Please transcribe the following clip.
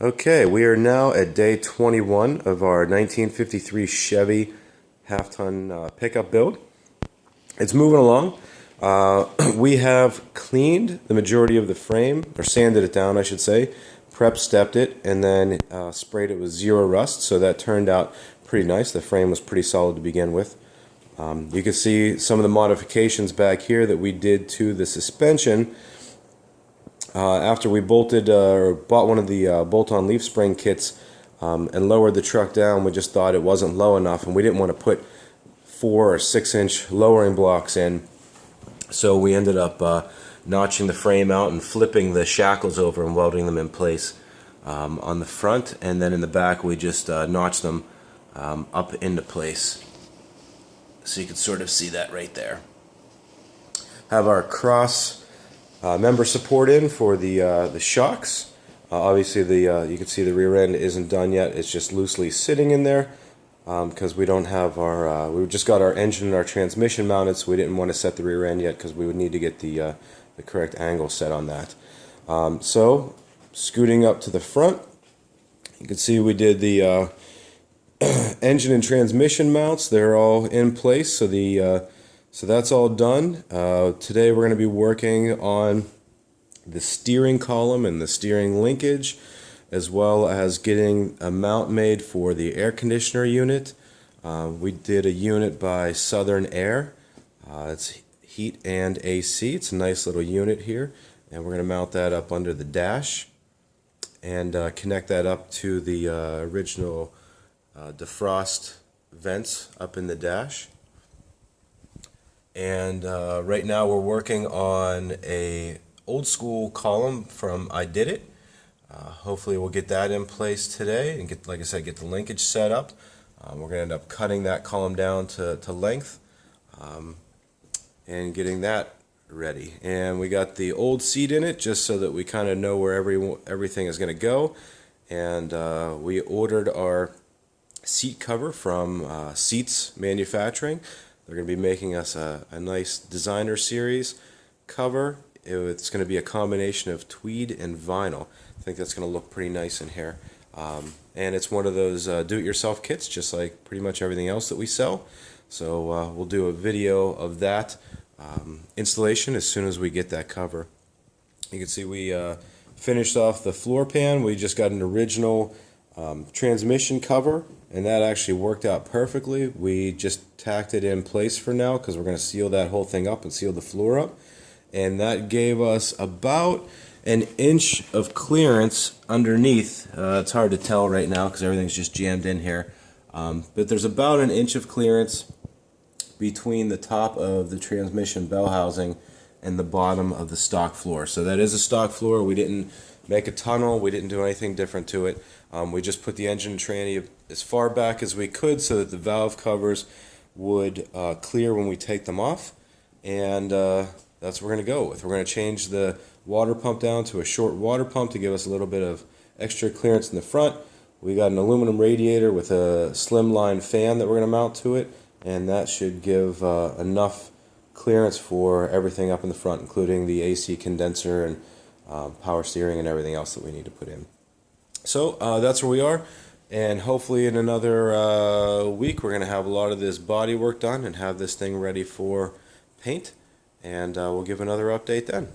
Okay, we are now at day 21 of our 1953 Chevy half-ton pickup build. It's moving along. We have cleaned the majority of the frame, or sanded it down, I should say, prep stepped it, and then sprayed it with zero rust, so that turned out pretty nice. The frame was pretty solid to begin with. You can see some of the modifications back here that we did to the suspension. After we bolted or bought one of the bolt-on leaf spring kits and lowered the truck down, we just thought it wasn't low enough, and we didn't want to put 4 or 6 inch lowering blocks in. So we ended up notching the frame out and flipping the shackles over and welding them in place on the front, and then in the back we just notched them up into place. So you can sort of see that right there. Have our cross member support in for the shocks. Obviously, you can see the rear end isn't done yet. It's just loosely sitting in there because we don't have our. We just got our engine and our transmission mounted, so we didn't want to set the rear end yet because we would need to get the correct angle set on that. So, scooting up to the front, you can see we did the engine and transmission mounts. They're all in place, so so that's all done. Today we're going to be working on the steering column and the steering linkage, as well as getting a mount made for the air conditioner unit. We did a unit by Southern Air. It's heat and AC. It's a nice little unit here, and we're going to mount that up under the dash and connect that up to the original defrost vents up in the dash. And right now we're working on a old school column from I Did It. Hopefully we'll get that in place today and get, like I said, get the linkage set up. We're going to end up cutting that column down to length and getting that ready. And we got the old seat in it just so that we kind of know where everything is going to go. And we ordered our seat cover from Seats Manufacturing. They're going to be making us a nice designer series cover. It's going to be a combination of tweed and vinyl. I think that's going to look pretty nice in here. And it's one of those do-it-yourself kits, just like pretty much everything else that we sell. So we'll do a video of that installation as soon as we get that cover. You can see we finished off the floor pan. We just got an original transmission cover, and that actually worked out perfectly. We just tacked it in place for now because we're going to seal that whole thing up and seal the floor up, and that gave us about an inch of clearance underneath. It's hard to tell right now because everything's just jammed in here, but there's about an inch of clearance between the top of the transmission bell housing and the bottom of the stock floor. So that is a stock floor. We didn't make a tunnel. We didn't do anything different to it. We just put the engine and tranny as far back as we could so that the valve covers would clear when we take them off. And that's what we're going to go with. We're going to change the water pump down to a short water pump to give us a little bit of extra clearance in the front. We got an aluminum radiator with a slimline fan that we're going to mount to it, and that should give enough clearance for everything up in the front, including the AC condenser and power steering and everything else that we need to put in. So that's where we are, and hopefully in another week we're going to have a lot of this body work done and have this thing ready for paint, and we'll give another update then.